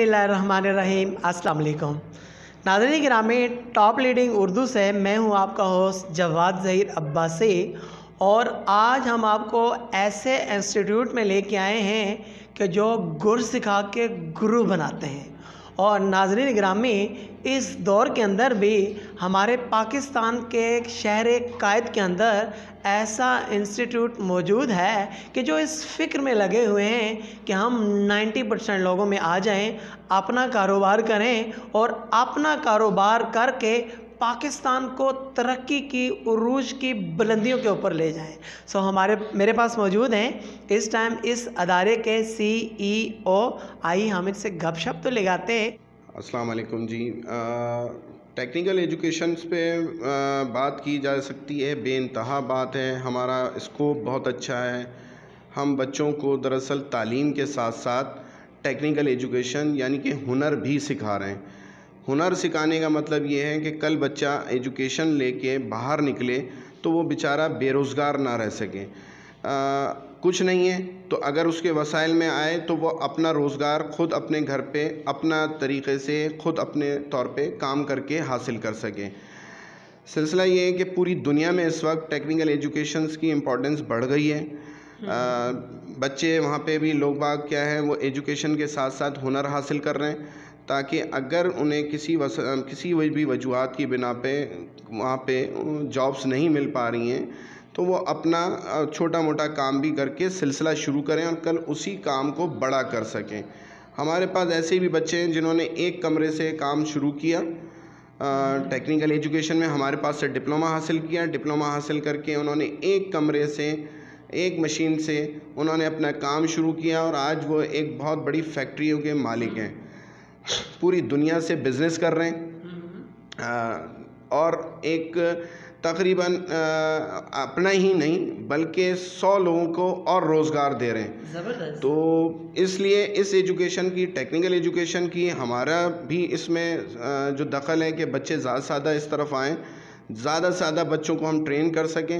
बिस्मिल्लाहिर्रहमानिर्रहीम। अस्सलाम वालेकुम। नाज़रीन गिरामी, टॉप लीडिंग उर्दू से मैं हूँ आपका होस्ट जवाद ज़हीर अब्बासी और आज हम आपको ऐसे इंस्टीट्यूट में लेके आए हैं कि जो गुर सिखा के गुरु बनाते हैं। और नाज़रीन गिरामी, इस दौर के अंदर भी हमारे पाकिस्तान के एक शहर कायद के अंदर ऐसा इंस्टीट्यूट मौजूद है कि जो इस फ़िक्र में लगे हुए हैं कि हम 90% लोगों में आ जाएं, अपना कारोबार करें और अपना कारोबार करके पाकिस्तान को तरक्की की उरूज की बुलंदियों के ऊपर ले जाएं। मेरे पास मौजूद हैं इस टाइम इस अदारे के CEO। आइए हम इनसे गपशप तो लगाते हैं। अस्सलाम वालेकुम जी। टेक्निकल एजुकेशंस पे बात की जा सकती है, बेइंतहा बात है। हमारा स्कोप बहुत अच्छा है। हम बच्चों को दरअसल तालीम के साथ साथ टेक्निकल एजुकेशन यानी कि हुनर भी सिखा रहे हैं। हुनर सिखाने का मतलब ये है कि कल बच्चा एजुकेशन लेके बाहर निकले तो वो बेचारा बेरोज़गार ना रह सके। कुछ नहीं है तो अगर उसके वसाइल में आए तो वो अपना रोज़गार ख़ुद अपने घर पे अपना तरीक़े से ख़ुद अपने तौर पे काम करके हासिल कर सके। सिलसिला ये है कि पूरी दुनिया में इस वक्त टेक्निकल एजुकेशंस की इम्पोर्टेंस बढ़ गई है। बच्चे वहाँ पे भी लोग बाग क्या है वो एजुकेशन के साथ साथ हुनर हासिल कर रहे हैं ताकि अगर उन्हें किसी भी वजूहात की बिना पे वहाँ पे जॉब्स नहीं मिल पा रही हैं तो वो अपना छोटा मोटा काम भी करके सिलसिला शुरू करें और कल उसी काम को बड़ा कर सकें। हमारे पास ऐसे भी बच्चे हैं जिन्होंने एक कमरे से काम शुरू किया। टेक्निकल एजुकेशन में हमारे पास से डिप्लोमा हासिल किया। डिप्लोमा हासिल करके उन्होंने एक कमरे से एक मशीन से उन्होंने अपना काम शुरू किया और आज वो एक बहुत बड़ी फैक्ट्रियों के मालिक हैं। पूरी दुनिया से बिज़नेस कर रहे हैं और एक तकरीबन अपना ही नहीं बल्कि 100 लोगों को और रोज़गार दे रहे हैं। ज़बरदस्त। तो इसलिए इस एजुकेशन की, टेक्निकल एजुकेशन की हमारा भी इसमें जो दखल है कि बच्चे ज़्यादा से ज़्यादा इस तरफ आएँ, ज़्यादा से ज़्यादा बच्चों को हम ट्रेन कर सकें।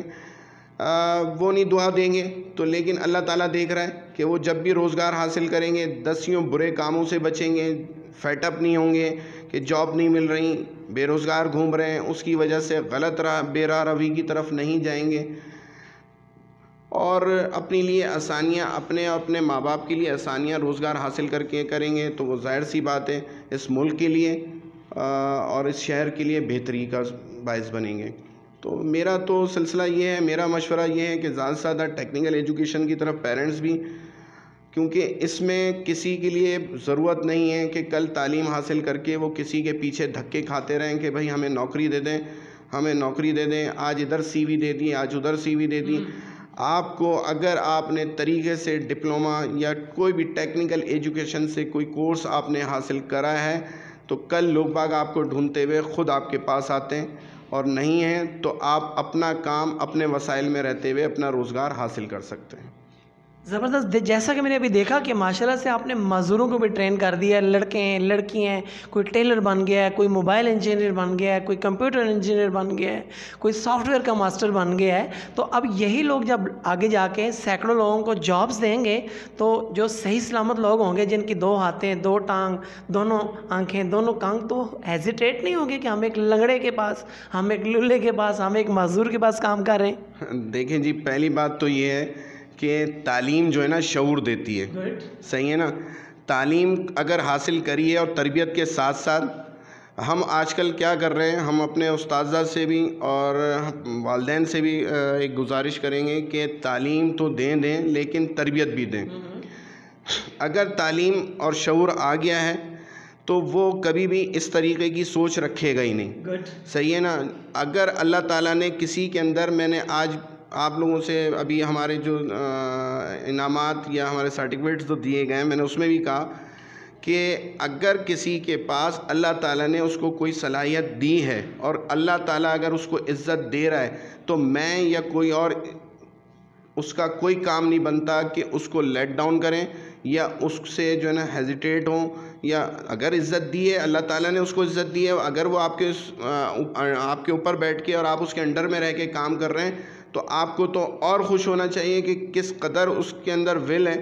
वो नहीं दुआ देंगे तो लेकिन अल्लाह ताला देख रहा है कि वो जब भी रोज़गार हासिल करेंगे, दसियों बुरे कामों से बचेंगे, फेटअप नहीं होंगे कि जॉब नहीं मिल रही, बेरोज़गार घूम रहे हैं, उसकी वजह से गलत बेराह रवी की तरफ नहीं जाएंगे और अपने लिए आसानियाँ, अपने माँ बाप के लिए आसानियाँ रोज़गार हासिल करके करेंगे तो वो ज़ाहिर सी बात है इस मुल्क के लिए और इस शहर के लिए बेहतरी का बायस बनेंगे। तो मेरा तो सिलसिला ये है, मेरा मशवरा ये है कि ज़्यादा से ज़्यादा टेक्निकल एजुकेशन की तरफ पेरेंट्स भी, क्योंकि इसमें किसी के लिए ज़रूरत नहीं है कि कल तालीम हासिल करके वो किसी के पीछे धक्के खाते रहें कि भाई हमें नौकरी दे दें, हमें नौकरी दे दें, आज इधर CV दे दी, आज उधर CV दे दी। आपको अगर आपने तरीके से डिप्लोमा या कोई भी टेक्निकल एजुकेशन से कोई कोर्स आपने हासिल करा है तो कल लोग बाग आपको ढूंढते हुए ख़ुद आपके पास आते हैं और नहीं है तो आप अपना काम अपने वसाइल में रहते हुए अपना रोज़गार हासिल कर सकते हैं। ज़बरदस्त। जैसा कि मैंने अभी देखा कि माशाल्लाह से आपने मज़दूरों को भी ट्रेन कर दिया, लड़के हैं, लड़की हैं, कोई टेलर बन गया है, कोई मोबाइल इंजीनियर बन गया है, कोई कंप्यूटर इंजीनियर बन गया है, कोई सॉफ्टवेयर का मास्टर बन गया है। तो अब यही लोग जब आगे जाके सैकड़ों लोगों को जॉब्स देंगे तो जो सही सलामत लोग होंगे जिनकी 2 हाथें, 2 टांग, दोनों आँखें, दोनों कान, तो हेजिटेट नहीं होंगे कि हम एक लंगड़े के पास, हम एक लुल्ले के पास, हम एक मज़दूर के पास काम कर रहे हैं। देखें जी, पहली बात तो ये है कि तालीम जो है ना शऊर देती है। सही है ना। तालीम अगर हासिल करी है और तरबियत के साथ साथ हम आजकल क्या कर रहे हैं, हम अपने उस्ताज़ा से भी और वालिदैन से भी एक गुजारिश करेंगे कि तालीम तो दें लेकिन तरबियत भी दें। अगर तालीम और शऊर आ गया है तो वो कभी भी इस तरीक़े की सोच रखेगा ही नहीं। सही है ना। अगर अल्लाह ताला ने किसी के अंदर, मैंने आज आप लोगों से अभी हमारे जो इनामात या हमारे सर्टिफिकेट्स जो दिए गए हैं मैंने उसमें भी कहा कि अगर किसी के पास अल्लाह ताला ने उसको कोई सलाहियत दी है और अल्लाह ताला अगर उसको इज़्ज़त दे रहा है तो मैं या कोई और उसका कोई काम नहीं बनता कि उसको लेट डाउन करें या उससे जो है ना हेजिटेट हों। या अगर इज़्ज़त दी है, अल्लाह ताला ने उसको इज़्ज़त दी है, अगर वो आपके ऊपर बैठ के और आप उसके अंडर में रह के काम कर रहे हैं तो आपको तो और खुश होना चाहिए कि किस कदर उसके अंदर विल है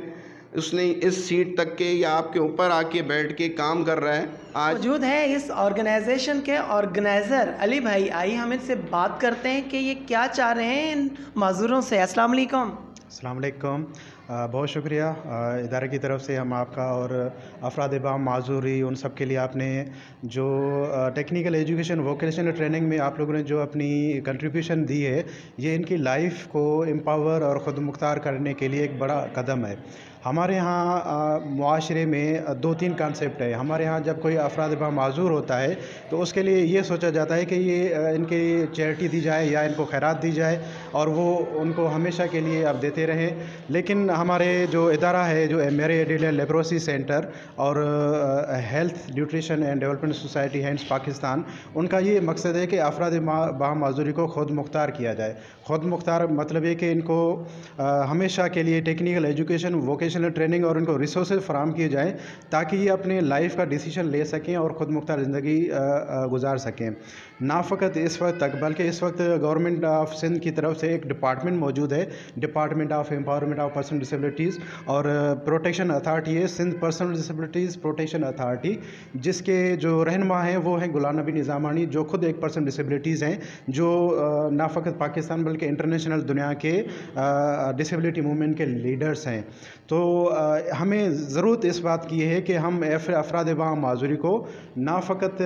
उसने इस सीट तक के या आपके ऊपर आके बैठ के काम कर रहा है आज। मौजूद है इस ऑर्गेनाइजेशन के ऑर्गेनाइज़र अली भाई। आइए हम इनसे बात करते हैं कि ये क्या चाह रहे हैं इन माजूरों से। अस्सलाम वालेकुम। अस्सलाम वालेकुम। बहुत शुक्रिया इदारे की तरफ से हम आपका और अफराद बाम माजूरी उन सब के लिए आपने जो टेक्निकल एजुकेशन वोकेशनल ट्रेनिंग में आप लोगों ने जो अपनी कंट्रीब्यूशन दी है, ये इनकी लाइफ को एम्पावर और ख़ुद मुख्तार करने के लिए एक बड़ा कदम है। हमारे यहाँ मुआशरे में 2-3 कॉन्सेप्ट है। हमारे यहाँ जब कोई अफराद बाम माजूर होता है तो उसके लिए ये सोचा जाता है कि ये इनकी चैरिटी दी जाए या इनको खैरात दी जाए और वो उनको हमेशा के लिए अब देते रहें। लेकिन हमारे जो इदारा है, जो मेरे एडियल लेप्रोसी सेंटर और health nutrition and development society hands Pakistan, उनका ये मकसद है कि अफराद बाम माजूरी को ख़ुद मुख्तार किया जाए। ख़ुद मुख्तार मतलब है कि इनको हमेशा के लिए टेक्निकल एजुकेशन वोकेशनल ट्रेनिंग और इनको रिसोर्सेज फराम किए जाएँ ताकि ये अपने लाइफ का डिसीजन ले सकें और ख़ुद मुख्तार ज़िंदगी गुजार सकें। ना फ़कत इस वक्त तक बल्कि इस वक्त गवर्नमेंट ऑफ सिंध की तरफ से एक डिपार्टमेंट मौजूद है, department of empowerment of person disabilities और प्रोटेक्शन अथॉरिटी है, Sindh personal disabilities protection authority, जिसके जो रहनुमा हैं वो हैं गुलाम नबी निज़ामानी, जो खुद एक पर्सन डिसेबिलिटीज़ हैं, जो ना फ़कत पाकिस्तान बल्कि इंटरनेशनल दुनिया के डिसेबिलिटी मूवमेंट के लीडर्स हैं। तो हमें ज़रूरत इस बात की है कि हम अफराद बाम माजूरी को ना फ़कत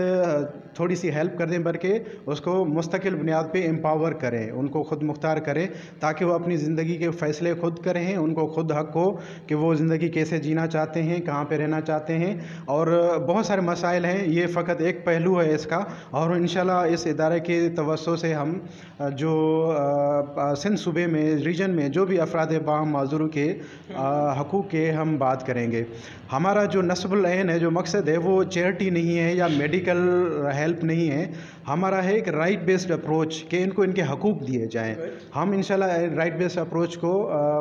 थोड़ी सी हेल्प कर दें बल्कि उसको मुस्तकिल बुनियाद पे एम्पावर करें, उनको ख़ुद मुख्तार करें ताकि वो अपनी ज़िंदगी के फ़ैसले ख़ुद करें। उनको ख़ुद हक़ हो कि वो ज़िंदगी कैसे जीना चाहते हैं, कहाँ पे रहना चाहते हैं। और बहुत सारे मसाइल हैं, ये फ़कत एक पहलू है इसका। और इंशाल्लाह इस इदारे के तवस्सुस से हम जो सिंध सूबे में रीजन में जो भी अफराद बाम माजूर के हकूक़ के हम बात करेंगे। हमारा जो नस्बुल ऐन है, जो मकसद है, वो चैरिटी नहीं है या मेडिकल हेल्प नहीं है। हमारा है एक राइट बेस्ड अप्रोच कि इनको इनके हकूक़ दिए जाएं। हम इंशाल्लाह राइट बेस्ड अप्रोच को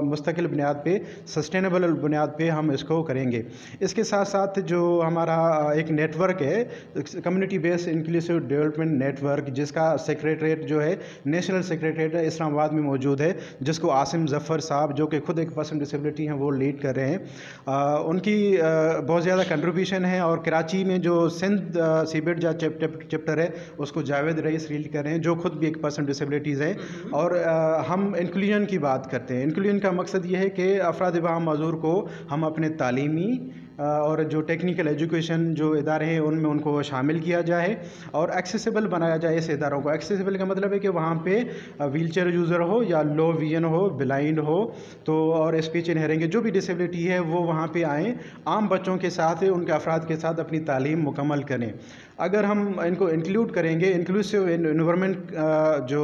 मुस्तकिल बुनियाद पे, सस्टेनेबल बुनियाद पे हम इसको करेंगे। इसके साथ साथ जो हमारा एक नेटवर्क है, community based inclusive development network, जिसका सेक्रेटरीट जो है नेशनल सेक्रेटरीट इस्लामाबाद में मौजूद है, जिसको आसिम जफ़र साहब जो कि खुद एक पर्सन डिसेबिलिटी हैं वो लीड कर रहे हैं। उनकी बहुत ज़्यादा कंट्रीब्यूशन है। और कराची में जो सिंध सीबेट जा चैप्टर है उसको जावेद रईस लीड कर रहे हैं, जो खुद भी एक पर्सन डिसेबिलिटीज़ है। और हम इंक्लूजन की बात करते हैं। इंक्लूजन का मकसद ये है कि अफराद बाम माजूर को हम अपने तालीमी और जो टेक्निकल एजुकेशन जो इदारे हैं उनमें उनको शामिल किया जाए और एक्सेसिबल बनाया जाए इस इदारों को। एक्सेसिबल का मतलब है कि वहाँ पे व्हीलचेयर यूज़र हो या लो विजन हो, ब्लाइंड हो, तो और स्पीच इन हेयरिंग जो भी डिसेबिलिटी है वो वहाँ पे आएँ, आम बच्चों के साथ उनके अफराद के साथ अपनी तालीम मुकम्मल करें। अगर हम इनको इंक्लूड करेंगे, इंक्लूसिव इन्वायरमेंट जो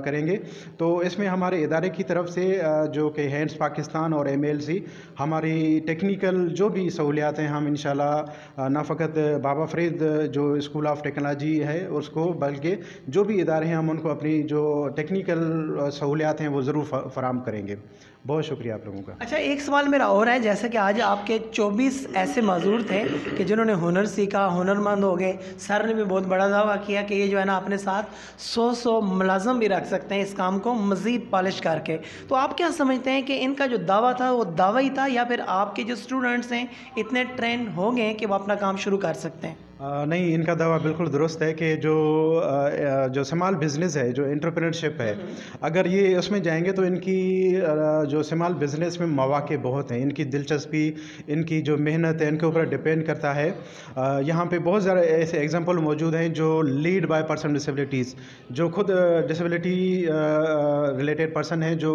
करेंगे, तो इसमें हमारे इदारे की तरफ से जो कि हैंड्स पाकिस्तान और MLC हमारी टेक्निकल जो भी सहूलियात हैं, हम इंशाल्लाह ना फ़कत बाबा फरीद जो स्कूल ऑफ टेक्नोलॉजी है उसको, बल्कि जो भी इदारे हैं हम उनको अपनी जो टेक्निकल सहूलियात हैं वो ज़रूर फराम करेंगे। बहुत शुक्रिया आप लोगों का। अच्छा, एक सवाल मेरा और है, जैसे कि आज आपके 24 ऐसे माजूर थे कि जिन्होंने हुनर सीखा, हुनरमंद हो गए। सर ने भी बहुत बड़ा दावा किया कि ये जो है ना अपने साथ 100 मुलाजम भी रख सकते हैं इस काम को मज़ीद पॉलिश करके। तो आप क्या समझते हैं कि इनका जो दावा था वो दावा ही था या फिर आपके जो स्टूडेंट्स हैं इतने ट्रेन हो गए कि वो अपना काम शुरू कर सकते हैं? नहीं, इनका दावा बिल्कुल दुरुस्त है कि जो स्मॉल बिज़नेस है, जो एंटरप्रेन्योरशिप है, अगर ये उसमें जाएंगे तो इनकी जो स्मॉल बिज़नेस में मौक़े बहुत हैं। इनकी दिलचस्पी, इनकी जो मेहनत है, इनके ऊपर डिपेंड करता है। यहाँ पे बहुत ज़्यादा ऐसे एग्जांपल मौजूद हैं जो लीड बाय पर्सन डिसेबिलिटीज़, जो खुद डिसेबिलिटी रिलेटेड पर्सन हैं, जो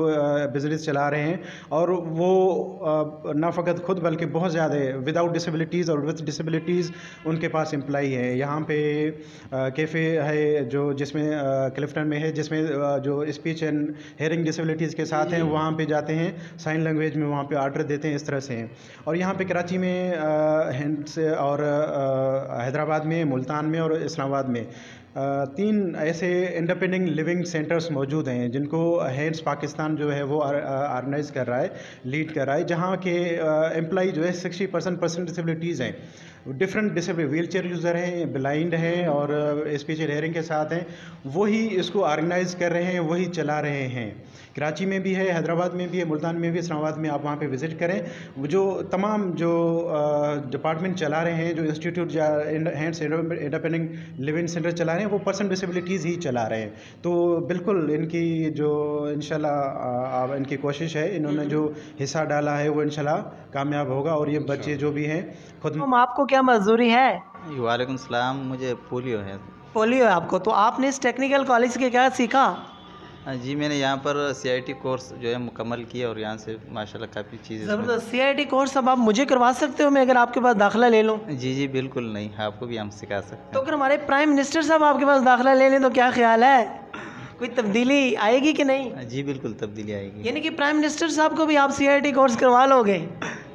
बिज़नेस चला रहे हैं और वो ना फ़कत खुद बल्कि बहुत ज़्यादा विदाउट डिसेबिलिटीज़ और विद डिसेबिलिटीज़ उनके पास एम्प्लॉई है। यहाँ पे कैफ़े है जो जिसमें क्लिफ्टन में है, जिसमें जो स्पीच एंड हेयरिंग डिसेबिलिटीज़ के साथ हैं वहाँ पे जाते हैं, साइन लैंग्वेज में वहाँ पे ऑर्डर देते हैं, इस तरह से हैं। और यहाँ पे कराची में हैंड्स और हैदराबाद में, मुल्तान में और इस्लामाबाद में 3 ऐसे इंडिपेंडेंट लिविंग सेंटर्स मौजूद हैं जिनको हैंड्स पाकिस्तान जो है वो ऑर्गेनाइज़ कर रहा है, लीड कर रहा है, जहाँ के एम्प्लॉई जो है 60% डिसेबिलिटीज़ हैं, different disability, wheel chair user हैं, ब्लाइंड हैं और स्पीच एंड हेयरिंग के साथ हैं, वही इसको ऑर्गेनाइज़ कर रहे हैं, वही चला रहे हैं। कराची में भी है, हैदराबाद में भी है, मुल्तान में भी, इस्लामाबाद में, आप वहाँ पे विज़िट करें। वो जो तमाम जो डिपार्टमेंट चला रहे हैं, जो इंस्टीट्यूट या हैंड्स इंडिपेंडेंट लिविंग सेंटर चला रहे हैं, वो पर्सन डिसेबिलिटीज़ ही चला रहे हैं। तो बिल्कुल इनकी जो इंशाल्लाह इनकी कोशिश है, इन्होंने जो हिस्सा डाला है वो इंशाल्लाह कामयाब होगा और ये बच्चे जो भी हैं खुद। आपको क्या मजदूरी है? वालेकुम सलाम, मुझे पोलियो है। पोलियो है आपको, तो आपने इस टेक्निकल कॉलेज के क्या सीखा? जी मैंने यहाँ पर CIT कोर्स जो है मुकम्मल किया और यहाँ से माशाल्लाह काफ़ी चीज़ें। ज़बरदस्त। CIT कोर्स अब आप मुझे करवा सकते हो, मैं अगर आपके पास दाखिला ले लूँ? जी बिल्कुल नहीं, आपको भी हम सिखा सकते हैं। तो अगर हमारे प्राइम मिनिस्टर साहब आपके पास दाखिला ले लें तो क्या ख्याल है, कोई तब्दीली आएगी कि नहीं? जी बिल्कुल तब्दीली आएगी। यानी कि प्राइम मिनिस्टर साहब को भी आप CIT कोर्स करवा लोगे?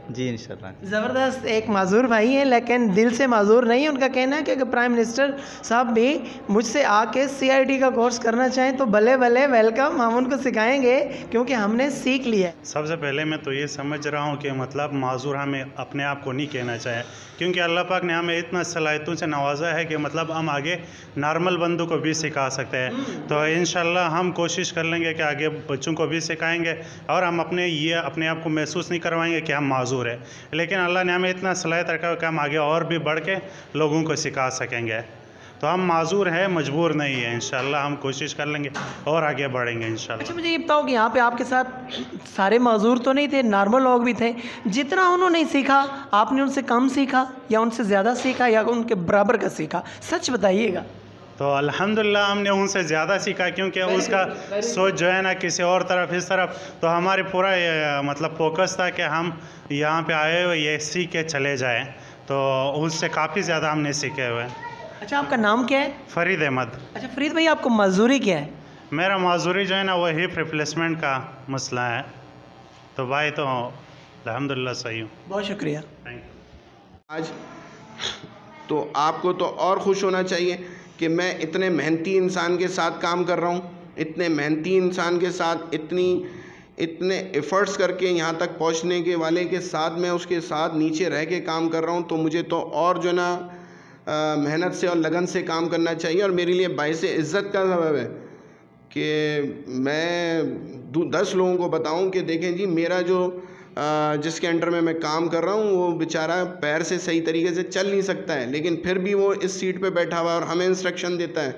जी इंशाल्लाह। ज़बरदस्त। एक माजूर भाई हैं लेकिन दिल से माजूर नहीं है। उनका कहना है कि अगर प्राइम मिनिस्टर साहब भी मुझसे आके CIT का कोर्स करना चाहें तो भले भले वेलकम, हम उनको सिखाएंगे क्योंकि हमने सीख लिया है। सबसे पहले मैं तो ये समझ रहा हूँ कि मतलब माजूर हमें अपने आप को नहीं कहना चाहिए, क्योंकि अल्लाह पाक ने हमें इतना सलाहियतों से नवाजा है कि मतलब हम आगे नॉर्मल बंदों को भी सिखा सकते हैं। तो इंशाल्लाह हम कोशिश कर लेंगे कि आगे बच्चों को भी सिखाएंगे और हम अपने आप को महसूस नहीं करवाएंगे कि हम माजूर है, लेकिन अल्लाह ने हमें इतना सलाहियत रखा है कि हम आगे और भी बढ़ के लोगों को सिखा सकेंगे। तो हम माजूर हैं, मजबूर नहीं है। इंशाल्लाह हम कोशिश कर लेंगे और आगे बढ़ेंगे इंशाल्लाह। अच्छा मुझे ये बताओ कि यहाँ पे आपके साथ सारे माजूर तो नहीं थे, नॉर्मल लोग भी थे। जितना उन्होंने सीखा आपने उनसे कम सीखा या उनसे ज़्यादा सीखा या उनके बराबर का सीखा? सच बताइएगा। तो अल्हम्दुलिल्लाह हमने उनसे ज़्यादा सीखा, क्योंकि उसका सोच जो है ना किसी और तरफ इस तरफ, तो हमारे पूरा मतलब फोकस था कि हम यहाँ पे आए हुए ये सीख के चले जाएं, तो उससे काफ़ी ज़्यादा हमने सीखे हुए। अच्छा आपका नाम क्या है? फरीद अहमद। अच्छा फरीद भाई, आपको मजदूरी क्या है? मेरा मजदूरी जो है ना वो हिप रिप्लेसमेंट का मसला है। तो भाई तो अल्हम्दुलिल्लाह सही हूँ। बहुत शुक्रिया। Thank you. आज तो आपको तो और खुश होना चाहिए कि मैं इतने मेहनती इंसान के साथ काम कर रहा हूँ, इतने मेहनती इंसान के साथ इतने एफ़र्ट्स करके यहाँ तक पहुँचने के वाले के साथ मैं उसके साथ नीचे रह के काम कर रहा हूँ। तो मुझे तो और जो ना मेहनत से और लगन से काम करना चाहिए। और मेरे लिए बाइस इज़्ज़त का सबब है कि मैं 10 लोगों को बताऊं कि देखें जी, मेरा जो जिसके अंडर में मैं काम कर रहा हूं वो बेचारा पैर से सही तरीके से चल नहीं सकता है, लेकिन फिर भी वो इस सीट पे बैठा हुआ है और हमें इंस्ट्रक्शन देता है,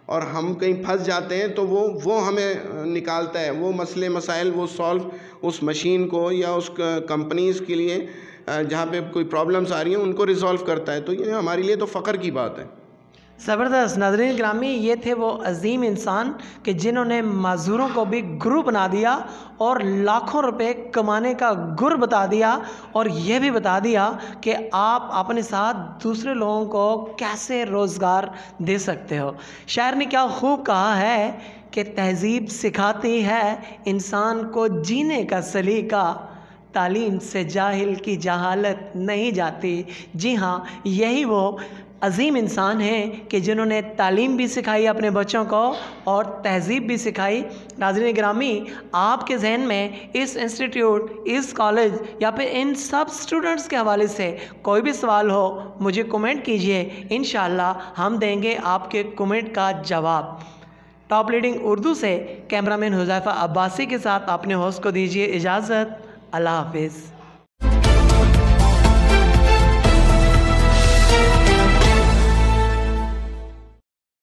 और हम कहीं फंस जाते हैं तो वो हमें निकालता है, वो मसले मसाइल वो सॉल्व उस मशीन को या उस कंपनीज़ के लिए जहाँ पे कोई प्रॉब्लम्स आ रही हैं उनको रिज़ॉल्व करता है। तो ये हमारे लिए तो फ़ख्र की बात है। ज़बरदस्त। नाज़रीन ग्रामी, ये थे वो अजीम इंसान कि जिन्होंने मज़दूरों को भी गुरु बना दिया और लाखों रुपए कमाने का गुर बता दिया, और ये भी बता दिया कि आप अपने साथ दूसरे लोगों को कैसे रोज़गार दे सकते हो। शायर ने क्या खूब कहा है कि तहज़ीब सिखाती है इंसान को जीने का सलीका, तालीम से जाहिल की जहालत नहीं जाती। जी हाँ, यही वो अजीम इंसान हैं कि जिन्होंने तालीम भी सिखाई अपने बच्चों को और तहज़ीब भी सिखाई। नाज़रीन गिरामी, आपके जहन में इस इंस्टीट्यूट, इस कॉलेज या फिर इन सब स्टूडेंट्स के हवाले से कोई भी सवाल हो, मुझे कमेंट कीजिए। इंशाअल्लाह हम देंगे आपके कमेंट का जवाब। टॉप लीडिंग उर्दू से कैमरामैन हुज़ैफ़ा अब्बासी के साथ अपने होस्ट को दीजिए इजाज़त। अल्लाह हाफ़िज़।